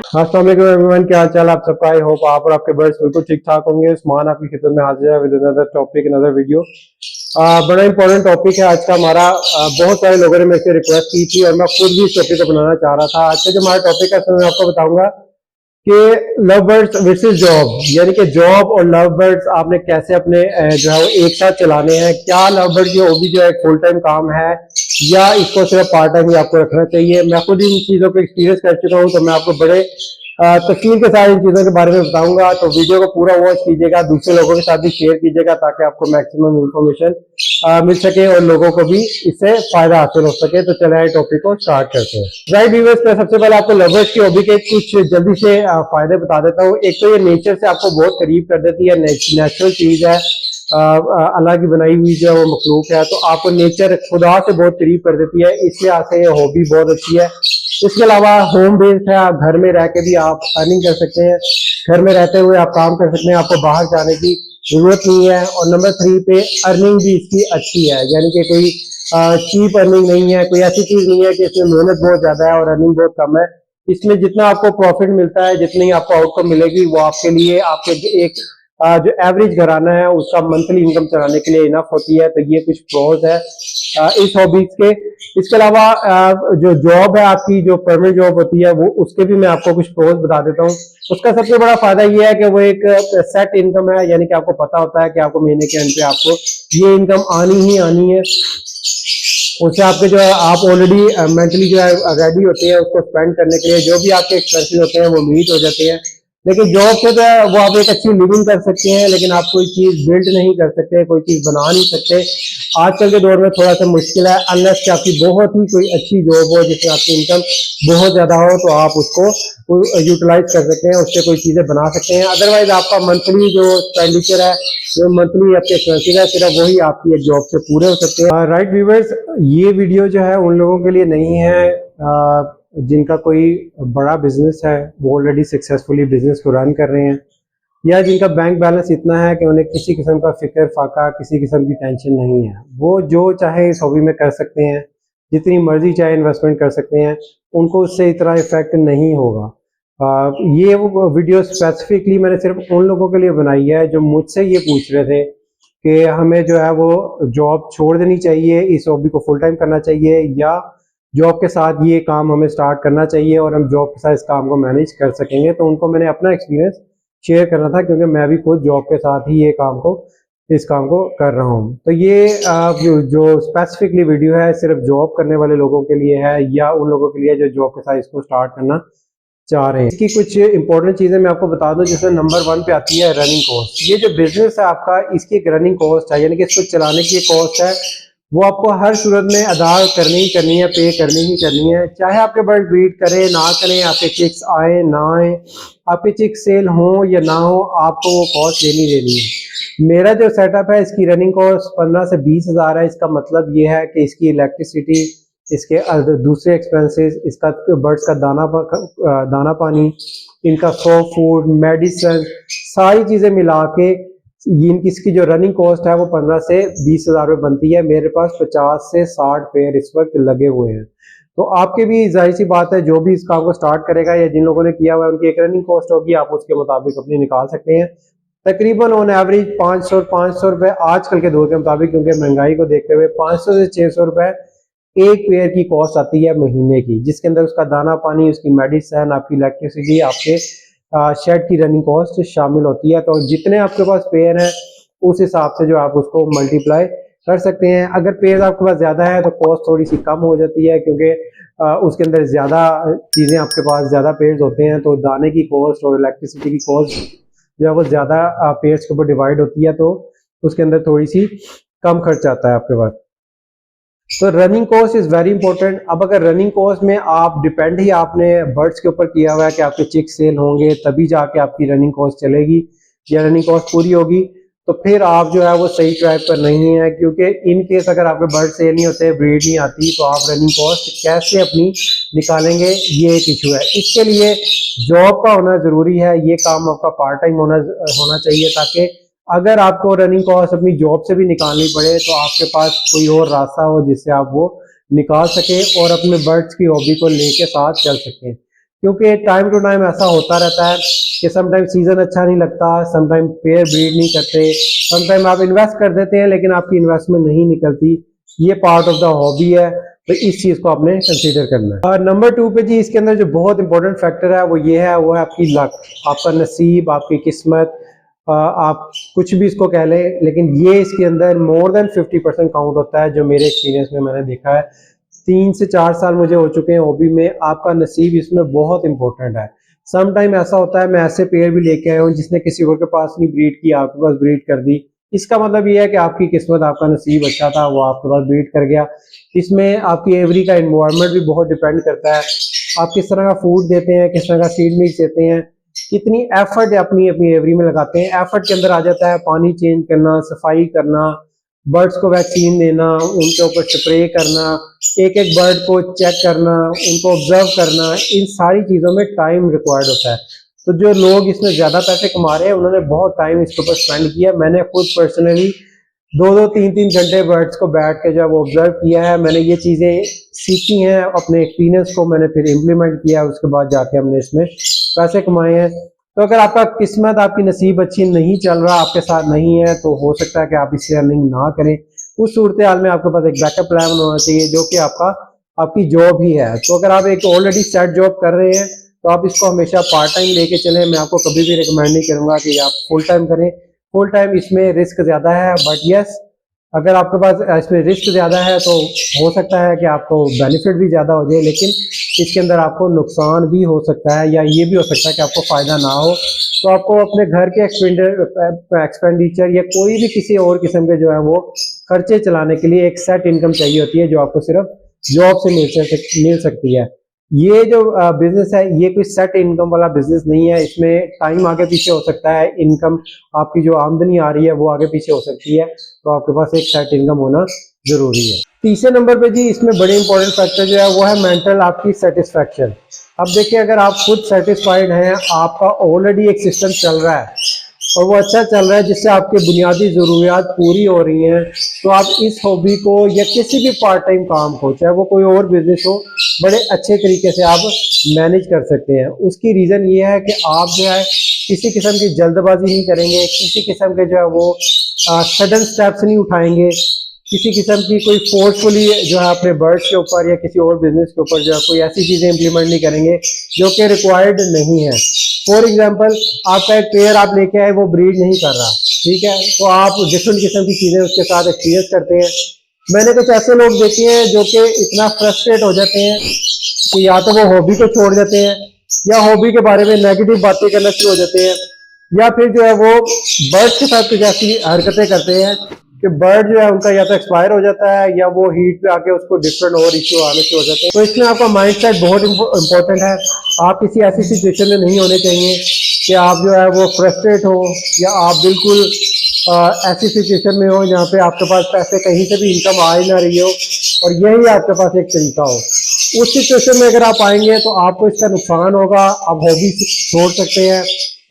अस्सलाम वालेकुम एवरीवन, क्या हाल चाल आप सबका। आई होप आप और आपके बर्ड्स बिल्कुल ठीक ठाक होंगे। उस्मान आपकी खिदमत में हाजिर है with another topic another video. बड़ा इंपॉर्टेंट टॉपिक है आज का हमारा। बहुत सारे लोगों ने मेरे से रिक्वेस्ट की थी और मैं खुद भी इस टॉपिक को बनाना चाह रहा था। आज का जो हमारा टॉपिक है उसमें मैं आपको बताऊंगा कि लव बर्ड्स वर्सेस जॉब, यानी कि जॉब और लव बर्ड्स आपने कैसे अपने जो है वो एक साथ चलाने हैं। क्या लव बर्ड की हॉबी जो है फुल टाइम काम है या इसको सिर्फ पार्ट टाइम ही आपको रखना चाहिए। मैं खुद इन चीजों को एक्सपीरियंस कर चुका हूं, तो मैं आपको बड़े तफसील के साथ इन चीजों के बारे में बताऊंगा। तो वीडियो को पूरा वॉच कीजिएगा, दूसरे लोगों के साथ भी शेयर कीजिएगा ताकि आपको मैक्सिमम इंफॉर्मेशन मिल सके और लोगों को भी इससे फायदा हासिल हो सके। तो चले आए टॉपिक को स्टार्ट करते हैं। राइट व्यूअर्स, मैं सबसे पहले आपको लवर्स की हॉबी के कुछ जल्दी से फायदे बता देता हूँ। एक तो ये नेचर से आपको बहुत करीब कर देती है, नेचुरल चीज है, अल्लाह की बनाई हुई जो है वो मखलूक है, तो आपको नेचर खुदा से बहुत करीब कर देती है। इसलिए आपसे ये हॉबी बहुत अच्छी है। इसके अलावा होम बेस्ड है, आप घर में रह के भी आप अर्निंग कर सकते हैं, घर में रहते हुए आप काम कर सकते हैं, आपको बाहर जाने की जरूरत नहीं है। और नंबर 3 पे अर्निंग भी इसकी अच्छी है, यानी कि कोई चीप अर्निंग नहीं है, कोई ऐसी चीज नहीं है कि इसमें मेहनत बहुत ज्यादा है और अर्निंग बहुत कम है। इसमें जितना आपको प्रॉफिट मिलता है, जितनी आपको आउटकम मिलेगी, वो आपके लिए आपके एक जो एवरेज घराना है उसका मंथली इनकम चलाने के लिए इनफ होती है। तो ये कुछ प्रोज है इस हॉबीज के। इसके अलावा जो जॉब है आपकी, जो परमानेंट जॉब होती है, वो उसके भी मैं आपको कुछ प्रोज बता देता हूँ। उसका सबसे बड़ा फायदा ये है कि वो एक सेट इनकम है, यानी कि आपको पता होता है कि आपको महीने के एंड पे आपको ये इनकम आनी ही आनी है। उससे आपके जो है आप ऑलरेडी मेंटली जो है रेडी होते हैं उसको स्पेंड करने के लिए। जो भी आपके एक्सपेंसेस होते हैं वो मीट हो जाते हैं। लेकिन जॉब से तो है वो आप एक अच्छी लिविंग कर सकते हैं, लेकिन आप कोई चीज बिल्ड नहीं कर सकते, कोई चीज बना नहीं सकते। आजकल के दौर में थोड़ा सा मुश्किल है, अनलेस कि आपकी बहुत ही कोई अच्छी जॉब हो जिसमें आपकी इनकम बहुत ज्यादा हो, तो आप उसको यूटिलाइज कर सकते हैं, उससे कोई चीजें बना सकते हैं। अदरवाइज आपका मंथली जो एक्सपेंडिचर है, जो मंथली आपके एक्सपेंसिस है, सिर्फ वही आपकी एक जॉब से पूरे हो सकते हैं। राइट व्यूअर्स, ये वीडियो जो है उन लोगों के लिए नहीं है जिनका कोई बड़ा बिजनेस है, वो ऑलरेडी सक्सेसफुली बिजनेस को रन कर रहे हैं, या जिनका बैंक बैलेंस इतना है कि उन्हें किसी किस्म का फिक्र फाका, किसी किस्म की टेंशन नहीं है। वो जो चाहे इस हॉबी में कर सकते हैं, जितनी मर्जी चाहे इन्वेस्टमेंट कर सकते हैं, उनको उससे इतना इफेक्ट नहीं होगा। ये वो वीडियो स्पेसिफिकली मैंने सिर्फ उन लोगों के लिए बनाई है जो मुझसे ये पूछ रहे थे कि हमें जो है वो जॉब छोड़ देनी चाहिए, इस हॉबी को फुल टाइम करना चाहिए, या जॉब के साथ ये काम हमें स्टार्ट करना चाहिए और हम जॉब के साथ इस काम को मैनेज कर सकेंगे। तो उनको मैंने अपना एक्सपीरियंस शेयर करना था, क्योंकि मैं भी खुद जॉब के साथ ही इस काम को कर रहा हूँ। तो ये जो स्पेसिफिकली वीडियो है सिर्फ जॉब करने वाले लोगों के लिए है, या उन लोगों के लिए जो जॉब के साथ इसको स्टार्ट करना चाह रहे हैं। इसकी कुछ इंपॉर्टेंट चीजें मैं आपको बता दूं, जिसमें नंबर 1 पे आती है रनिंग कॉस्ट। ये जो बिजनेस है आपका, इसकी एक रनिंग कॉस्ट है, यानी कि इसको चलाने की कॉस्ट है, वो आपको हर सूरत में अदा करनी ही करनी है, पे करनी ही करनी है। चाहे आपके बर्ड ब्रीड करें ना करें, आपके चिक्स आए ना आए, आपके चिक्स सेल हो या ना हो, आपको वो कॉस्ट देनी है। मेरा जो सेटअप है, इसकी रनिंग कॉस्ट 15 से 20 हज़ार है। इसका मतलब ये है कि इसकी इलेक्ट्रिसिटी, इसके दूसरे एक्सपेंसेस, इसका बर्ड्स का दाना पानी, इनका सॉफ्ट फूड, मेडिसिन, सारी चीज़ें मिला के इसकी जो रनिंग कॉस्ट है वो 15 से 20 हज़ार रुपये बनती है। मेरे पास 50 से 60 पेयर इस वक्त लगे हुए हैं। तो आपके भी जाहिर सी बात है, जो भी इस काम को स्टार्ट करेगा या जिन लोगों ने किया हुआ है, उनकी एक रनिंग कॉस्ट होगी, आप उसके मुताबिक अपनी निकाल सकते हैं। तकरीबन ऑन एवरेज 500 रुपये आजकल के दौर के मुताबिक, क्योंकि महंगाई को देखते हुए 500 से 600 रुपये एक पेयर की कॉस्ट आती है महीने की, जिसके अंदर उसका दाना पानी, उसकी मेडिसिन, आपकी इलेक्ट्रिसिटी, आपके शेड की रनिंग कॉस्ट शामिल होती है। तो जितने आपके पास पेयर हैं उस हिसाब से जो आप उसको मल्टीप्लाई कर सकते हैं। अगर पेयर आपके पास ज़्यादा है तो कॉस्ट थोड़ी सी कम हो जाती है, क्योंकि उसके अंदर ज़्यादा चीज़ें, आपके पास ज़्यादा पेयर्स होते हैं, तो दाने की कॉस्ट और इलेक्ट्रिसिटी की कॉस्ट जो है वो ज़्यादा पेयर्स के ऊपर डिवाइड होती है, तो उसके अंदर थोड़ी सी कम खर्च आता है आपके पास। तो running cost is very important. अब अगर रनिंग कॉस्ट में आप डिपेंड ही आपने बर्ड्स के ऊपर किया हुआ है कि आपके चिक सेल होंगे तभी जाके आपकी रनिंग कॉस्ट चलेगी या रनिंग कॉस्ट पूरी होगी, तो फिर आप जो है वो सही ट्रैक पर नहीं है। क्योंकि इन केस अगर आपके बर्ड सेल नहीं होते, ब्रीड नहीं आती, तो आप रनिंग कॉस्ट कैसे अपनी निकालेंगे, ये एक इशू है। इसके लिए जॉब का होना जरूरी है, ये काम आपका पार्ट टाइम होना चाहिए, ताकि अगर आपको रनिंग कॉस्ट अपनी जॉब से भी निकालनी पड़े तो आपके पास कोई और रास्ता हो जिससे आप वो निकाल सकें और अपने बर्ड्स की हॉबी को लेके साथ चल सकें। क्योंकि टाइम टू टाइम ऐसा होता रहता है कि समटाइम सीजन अच्छा नहीं लगता, समटाइम पेयर ब्रीड नहीं करते, समटाइम आप इन्वेस्ट कर देते हैं लेकिन आपकी इन्वेस्टमेंट नहीं निकलती। ये पार्ट ऑफ द हॉबी है, तो इस चीज को आपने कंसीडर करना है। और नंबर 2 पे जी इसके अंदर जो बहुत इंपॉर्टेंट फैक्टर है वो ये है, वो है आपकी लक, आपका नसीब, आपकी किस्मत, आप कुछ भी इसको कह लें, लेकिन ये इसके अंदर मोर देन 50% काउंट होता है। जो मेरे एक्सपीरियंस में मैंने देखा है, 3 से 4 साल मुझे हो चुके हैं हॉबी में, आपका नसीब इसमें बहुत इंपॉर्टेंट है। सम टाइम ऐसा होता है, मैं ऐसे पेयर भी लेके आया हूँ जिसने किसी और के पास नहीं ब्रीड की, आपके पास ब्रीड कर दी। इसका मतलब ये है कि आपकी किस्मत, आपका नसीब अच्छा था, वो आपके पास ब्रीड कर गया। इसमें आपकी एवरी का एनवायरनमेंट भी बहुत डिपेंड करता है, आप किस तरह का फूड देते हैं, किस तरह का सीड मिक्स देते हैं, कितनी एफर्ट अपनी अपनी एवरी में लगाते हैं। एफर्ट के अंदर आ जाता है पानी चेंज करना, सफाई करना, बर्ड्स को वैक्सीन देना, उनके ऊपर स्प्रे करना, एक एक बर्ड को चेक करना, उनको ऑब्जर्व करना, इन सारी चीज़ों में टाइम रिक्वायर्ड होता है। तो जो लोग इसमें ज़्यादा पैसे कमा रहे हैं उन्होंने बहुत टाइम इसके ऊपर स्पेंड किया। मैंने खुद पर्सनली 2-2 3-3 घंटे बर्ड्स को बैठ के जब ऑब्जर्व किया है, मैंने ये चीज़ें सीखी हैं, अपने एक्सपीरियंस को मैंने फिर इम्प्लीमेंट किया, उसके बाद जाके हमने इसमें पैसे कमाए हैं। तो अगर आपका किस्मत, आपकी नसीब अच्छी नहीं चल रहा, आपके साथ नहीं है, तो हो सकता है कि आप इससे अर्निंग ना करें। उस सूरत हाल में आपके पास एक बैकअप प्लान होना चाहिए जो कि आपकी जॉब ही है। तो अगर आप एक ऑलरेडी सेट जॉब कर रहे हैं तो आप इसको हमेशा पार्ट टाइम लेके चलें। मैं आपको कभी भी रिकमेंड नहीं करूंगा कि आप फुल टाइम करें। फुल टाइम इसमें रिस्क ज्यादा है, बट यस, अगर आपके पास इसमें रिस्क ज्यादा है तो हो सकता है कि आपको बेनिफिट भी ज्यादा हो जाए, लेकिन इसके अंदर आपको नुकसान भी हो सकता है, या ये भी हो सकता है कि आपको फायदा ना हो। तो आपको अपने घर के एक्सपेंडिचर या कोई भी किसी और किस्म के जो है वो खर्चे चलाने के लिए एक सेट इनकम चाहिए होती है, जो आपको सिर्फ जॉब से मिल सकती है। ये जो बिजनेस है ये कोई सेट इनकम वाला बिजनेस नहीं है, इसमें टाइम आगे पीछे हो सकता है, इनकम आपकी जो आमदनी आ रही है वो आगे पीछे हो सकती है, तो आपके पास एक सेट इनकम होना जरूरी है। तीसरे नंबर पे जी इसमें बड़े इंपॉर्टेंट फैक्टर जो है वो है मेंटल, आपकी सेटिस्फैक्शन। अब देखिए, अगर आप खुद सेटिस्फाइड हैं, आपका ऑलरेडी एक सिस्टम चल रहा है और वो अच्छा चल रहा है जिससे आपकी बुनियादी ज़रूरियात पूरी हो रही हैं, तो आप इस हॉबी को या किसी भी पार्ट टाइम काम को, चाहे वो कोई और बिजनेस हो, बड़े अच्छे तरीके से आप मैनेज कर सकते हैं। उसकी रीज़न ये है कि आप जो है किसी किस्म की जल्दबाजी नहीं करेंगे, किसी किस्म के जो है वो सडन स्टेप्स नहीं उठाएंगे, किसी किस्म की कोई फोर्सफुली जो है अपने बर्ड्स के ऊपर या किसी और बिजनेस के ऊपर जो है कोई ऐसी चीज़ें इंप्लीमेंट नहीं करेंगे जो कि रिक्वायर्ड नहीं है। फॉर एग्जाम्पल, आपका एक पेयर आप लेके आए, वो ब्रीड नहीं कर रहा, ठीक है, तो आप डिफरेंट किस्म की चीज़ें उसके साथ एक्सपीरियंस करते हैं। मैंने कुछ ऐसे लोग देखे हैं जो कि इतना फ्रस्ट्रेट हो जाते हैं कि या तो वो हॉबी को छोड़ देते हैं, या हॉबी के बारे में नेगेटिव बातें करना शुरू हो जाते हैं, या फिर जो है वो बर्ड्स के साथ कुछ ऐसी हरकतें करते हैं कि बर्ड जो है उनका या तो एक्सपायर हो जाता है, या वो हीट पे आके उसको डिफरेंट और इश्यू आने शुरू हो जाते हैं। तो इसमें आपका माइंडसेट बहुत इंपॉर्टेंट है। आप किसी ऐसी सिचुएशन में नहीं होने चाहिए कि आप जो है वो फ्रस्ट्रेट हो, या आप बिल्कुल ऐसी सिचुएशन में हो जहाँ पे आपके पास पैसे कहीं से भी इनकम आ ही ना रही हो और यही आपके पास एक तरीका हो। उस सिचुएशन में अगर आप आएंगे तो आपको इसका नुकसान होगा, आप हॉबी छोड़ सकते हैं,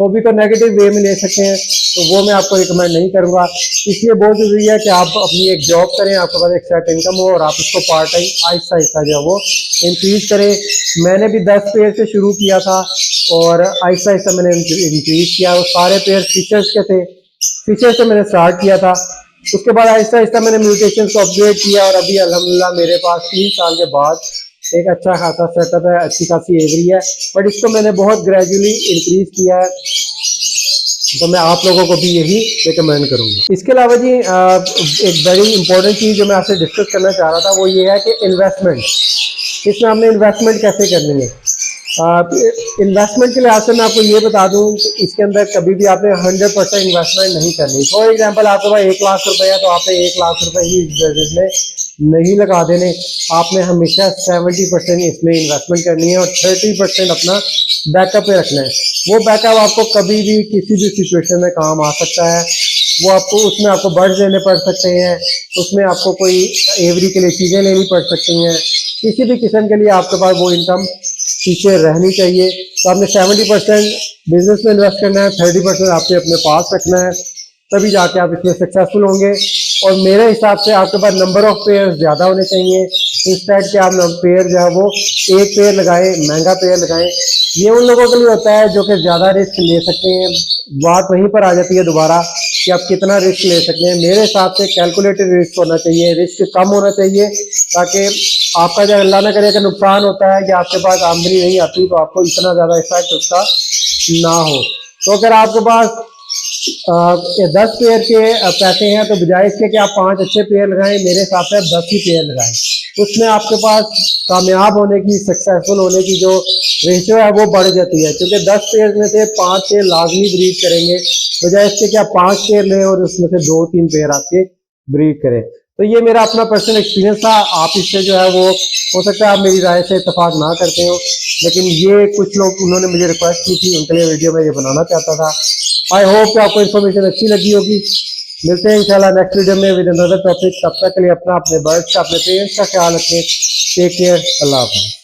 हॉबी को नेगेटिव वे में ले सकते हैं, तो वो मैं आपको रिकमेंड नहीं करूंगा। इसलिए बहुत जरूरी है कि आप अपनी एक जॉब करें, आपके पास एक सेट इनकम हो और आप इसको पार्ट टाइम आहिस्ता आहिस्ता जो है वो इंक्रीज करें। मैंने भी 10 पेयर से शुरू किया था और आहिस्ता आहिस्ता मैंने इंक्रीज किया। वो सारे पेयर फीचर्स के थे, फीचर्स से मैंने स्टार्ट किया था, उसके बाद आहिस्ता आहिस्ता मैंने म्यूटेशन को अपग्रेड किया और अभी अल्हम्दुलिल्लाह मेरे पास 3 साल के बाद एक अच्छा खासा सेटअप है, अच्छी खासी एवरी है, बट इसको मैंने बहुत ग्रेजुअली इंक्रीज किया है। तो मैं आप लोगों को भी यही रिकमेंड करूंगा। इसके अलावा जी एक बड़ी इंपॉर्टेंट चीज़ जो मैं आपसे डिस्कस करना चाह रहा था वो ये है कि इन्वेस्टमेंट, इसमें आपने इन्वेस्टमेंट कैसे करनी है। इन्वेस्टमेंट के लिहाज से मैं आपको ये बता दूं कि इसके अंदर कभी भी आपने 100% इन्वेस्टमेंट नहीं करनी। फॉर एग्जांपल, आपके पास 1 लाख रुपए है तो आपने 1 लाख रुपए ही इस बिजनेस में नहीं लगा देने, आपने हमेशा 70% इसमें इन्वेस्टमेंट करनी है और 30% अपना बैकअप पे रखना है। वो बैकअप आपको कभी भी किसी भी सिचुएशन में काम आ सकता है। वो आपको उसमें आपको बर्ड्स लेने पड़ सकते हैं, उसमें आपको कोई एवरी के लिए चीज़ें लेनी पड़ सकती हैं, किसी भी किस्म के लिए आपके पास वो इनकम पीछे रहनी चाहिए। तो आपने 70% बिजनेस में इन्वेस्ट करना है, 30% आपने अपने पास रखना है, तभी जाके आप इसमें सक्सेसफुल होंगे। और मेरे हिसाब से आपके पास नंबर ऑफ पेयर ज़्यादा होने चाहिए, इंस्टेड के आप पेयर जो है वो एक पेयर लगाएं, महंगा पेयर लगाएं, ये उन लोगों के लिए होता है जो कि ज्यादा रिस्क ले सकते हैं। बात वहीं पर आ जाती है दोबारा कि आप कितना रिस्क ले सकते हैं। मेरे हिसाब से कैलकुलेटेड रिस्क होना चाहिए, रिस्क कम होना चाहिए, ताकि आपका जब अल्लाह ना करे कि नुकसान होता है कि आपके पास आमदनी नहीं आती तो आपको इतना ज्यादा इफेक्ट उसका ना हो। तो अगर आपके पास 10 पेयर के पैसे हैं तो बजाय इसके कि आप 5 अच्छे पेयर लगाएं, मेरे हिसाब से आप 10 ही पेयर लगाएं। उसमें आपके पास कामयाब होने की, सक्सेसफुल होने की जो रेशियो है वो बढ़ जाती है, क्योंकि 10 पेयर में से 5 पेयर लाजमी ब्रीड करेंगे, बजाय इसके कि आप 5 पेयर लें और उसमें से 2-3 पेयर आपके ब्रीड करें। तो ये मेरा अपना पर्सनल एक्सपीरियंस था। आप इससे जो है वो हो सकता है आप मेरी राय से इत्तेफाक ना करते हो, लेकिन ये कुछ लोग उन्होंने मुझे रिक्वेस्ट की थी, उनके लिए वीडियो में ये बनाना चाहता था। आई होप कि आपको इन्फॉर्मेशन अच्छी लगी होगी। मिलते हैं इंशाल्लाह नेक्स्ट वीडियो में विद अनदर टॉपिक। तब तक के लिए अपने बर्ड्स का, अपने पेरेंट्स का ख्याल रखें। Take care. अल्लाह हाफ़िज़।